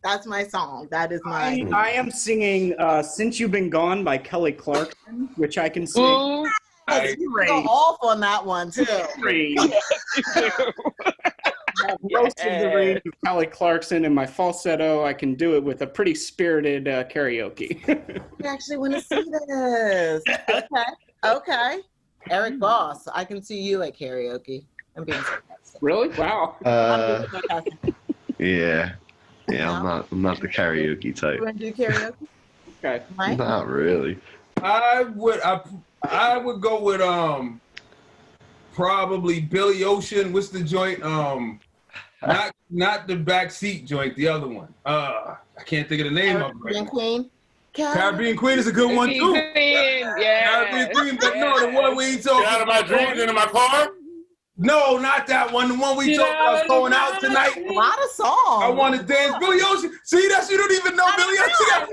That's my song. That is my. I am singing "Since You've Been Gone" by Kelly Clarkson, which I can sing. Ooh. You go off on that one too. Most of the range of Kelly Clarkson and my falsetto, I can do it with a pretty spirited karaoke. I actually want to see this. Okay. Eric Boss, I can see you at karaoke. I'm being serious. Really? Wow. Yeah. Yeah, I'm not the karaoke type. You want to do karaoke? Okay. Mike? Not really. I would go with probably Billy Ocean. What's the joint? Not the backseat joint, the other one. I can't think of the name of it. Caribbean Queen? Caribbean Queen is a good one too. Caribbean Queen, but no, the one we talking Get out of my dreams into my car? No, not that one. The one we talking about going out tonight. A lot of songs. I want to dance. Billy Ocean. See, that you don't even know Billy Ocean.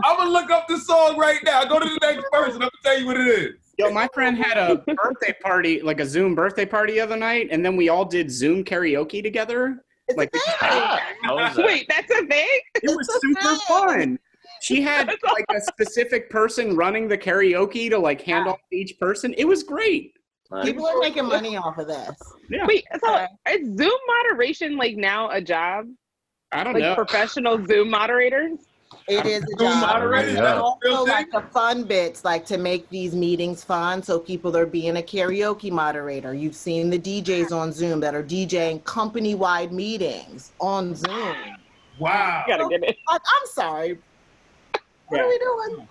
I'm gonna look up the song right now. Go to the next person. I'm gonna tell you what it is. Yo, my friend had a birthday party, like a Zoom birthday party the other night, and then we all did Zoom karaoke together. Like, wait, that's a thing? It was super fun. She had like a specific person running the karaoke to like hand off to each person. It was great. People are making money off of this. Yeah. Wait, so is Zoom moderation like now a job? I don't like know. Professional Zoom moderators? It is a Zoom job. moderators, And that's a also real like thing? the fun bits, like to make these meetings fun. So people are being a karaoke moderator. You've seen the DJs on Zoom that are DJing company-wide meetings on Zoom. Wow. You gotta get it. Like, I'm sorry. What are we doing?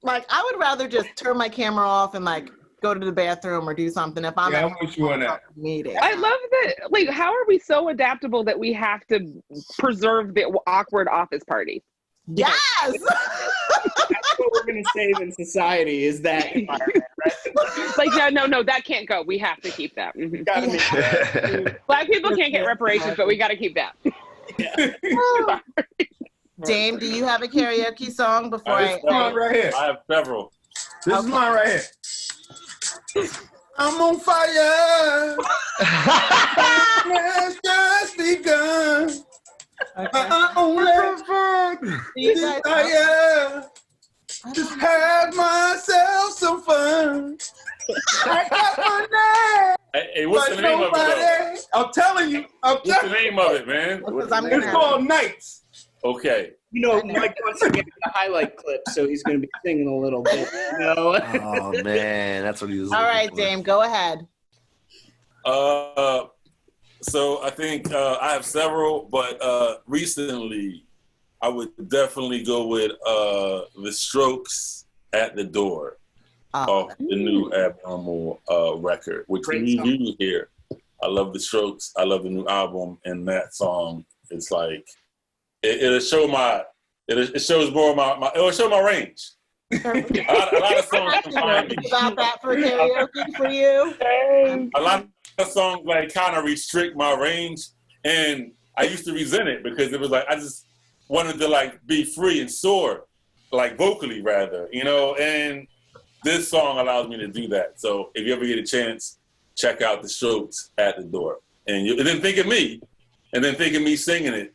Like, I would rather just turn my camera off and like go to the bathroom or do something if I'm Yeah, at I'm with you on that. a meeting. I love that. Like, how are we so adaptable that we have to preserve the awkward office party? Yes. That's what we're gonna save in society is that environment, right? Like, no, that can't go. We have to keep that. Mhm. Gotta make Black people can't get reparations, but we got to keep that. Dame, do you have a karaoke song before I Mine right here. have several. This is mine right here. I'm on fire. It's just begun. I only desire. Just have myself some fun. I got my name. Hey, what's the name of it, though? I'm telling you. What's the name of it, man? It's called Nights. Okay. You know, Mike wants to get the highlight clip, so he's going to be singing a little bit. You know? Oh man, that's what he was. All right, looking for. Dame, go ahead. So I think I have several, but recently I would definitely go with The Strokes At the Door off the new Abnormal record, which you hear. I love The Strokes. I love the new album, and that song is like it'll show my it shows more of my it'll show my range. a lot of songs find me. About that for karaoke for you? A lot of songs like kind of restrict my range, and I used to resent it because it was like I just wanted to like be free and soar, like vocally rather, you know. And this song allows me to do that. So if you ever get a chance, check out The Strokes At the Door, and then think of me, singing it.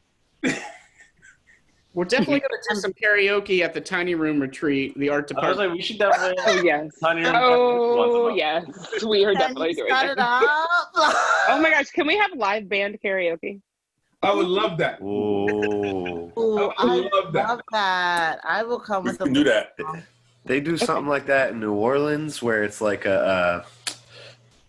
We're definitely going to do some karaoke at the Tiny Room Retreat, the art I was department. like, we should definitely. Oh, yes. Tiny Room Oh, once a yes. We are definitely doing Start it that. up. Oh, my gosh. Can we have live band karaoke? I would love that. Ooh. Ooh, I I love that. love that. I will come We with can do that. They do something like that in New Orleans where it's like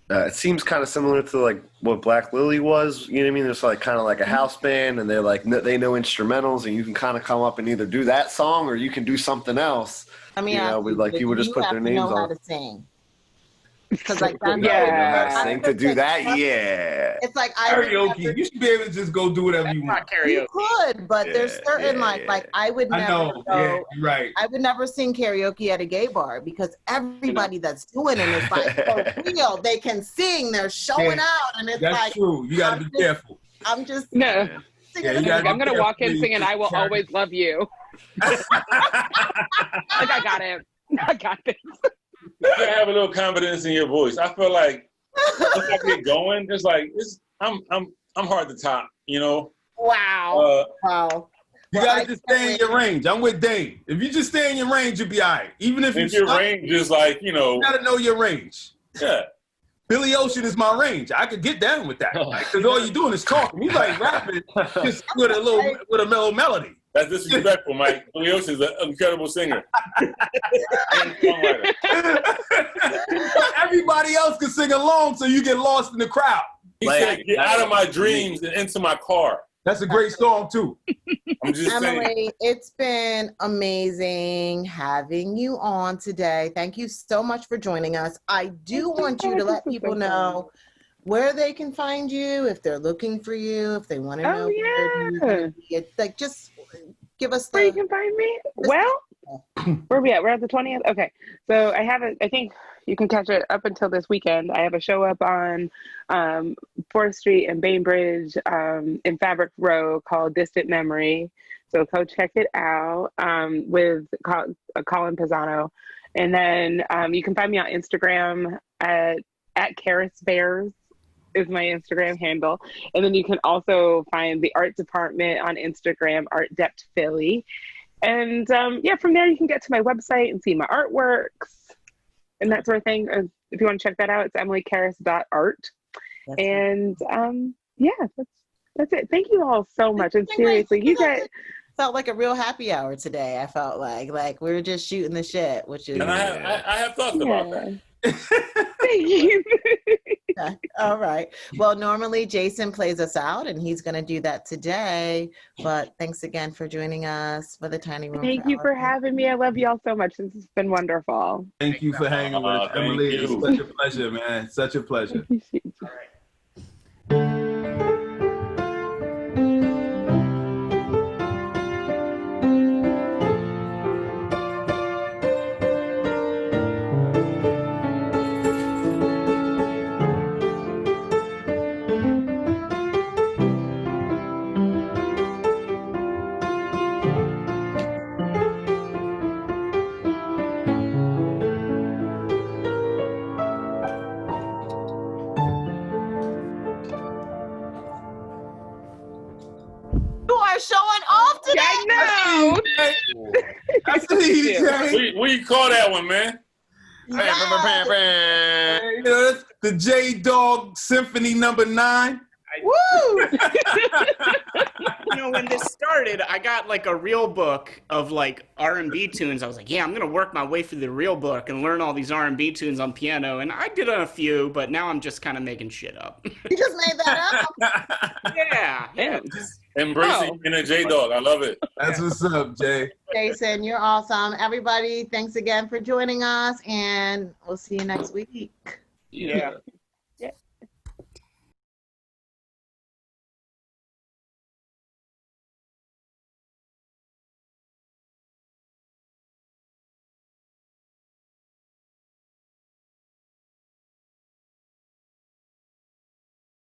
it seems kind of similar to like what Black Lily was. You know what I mean? There's like kind of like a house band, and they're like they know instrumentals, and you can kind of come up and either do that song or you can do something else. I mean, you know, with like people just put their names know how on. to sing. Because like that's Yeah. Sing to do that, yeah. It's like I would Karaoke. never- You should be able to just go do whatever you want. Not karaoke. You could, but there's Yeah, certain yeah, like I would I never know. go. Yeah, you're right. I would never sing karaoke at a gay bar because everybody that's doing it is like for real. They can sing, they're showing Yeah, out, and it's That's like true. You got to be careful. I'm just No. singing. Yeah, you gotta I'm going to be walk in careful. singing I Will Always Love You. Like, I got it. I got this. You gotta have a little confidence in your voice. I feel like if I get going, just like I'm hard to top, you know. Wow. Wow. You Well, got I to just stay in can't your range. I'm with Dane. If you just stay in your range, you'll be all right. Even if If you your range is like, you know, you got to know your range. yeah. Billy Ocean is my range. I could get down with that because all you're doing is talking. You like rapping just with a little melody. That's disrespectful, Mike. Leos is an incredible singer. And songwriter. Everybody else can sing along, so you get lost in the crowd. He said, "Get out of my dreams and into my car." That's a great song too. I'm just Emily, saying. it's been amazing having you on today. Thank you so much for joining us. I do want you to let people know where they can find you, if they're looking for you, if they want to know where you're gonna be. Like, just give us where you can find me. Well, where are we at? We're at the 20th. Okay, so I think you can catch it up until this weekend. I have a show up on 4th Street and Bainbridge in Fabric Row called Distant Memory. So go check it out with Colin Pisano. And then you can find me on Instagram at Carris-Bears is my Instagram handle. And then you can also find the art department on Instagram, Art Dept Philly. And yeah, from there you can get to my website and see my artworks and that sort of thing. If you want to check that out, it's emilycarris.art. And yeah, that's it. Thank you all so much. And seriously, you guys felt like a real happy hour today. I felt like we were just shooting the shit, which is. And I have thoughts about that. Thank you. All right. Well, normally Jason plays us out, and he's going to do that today. But thanks again for joining us for the Tiny Room. Thank you for having me. I love you all so much. This has been wonderful. Thank you for hanging with us, Emily. It's such a pleasure, man. Such a pleasure. All right. Showing off today. I know. Where you call that one, man? Yes. You know, that's the J-Dog Symphony number 9. Woo! You know, when this started, I got like a real book of like R&B tunes. I was like, yeah, I'm going to work my way through the real book and learn all these R&B tunes on piano. And I did a few, but now I'm just kind of making shit up. You just made that up? Yeah. Embracing in a J-Dog. I love it. That's what's up, Jay. Jason, you're awesome. Everybody, thanks again for joining us, and we'll see you next week. Yeah.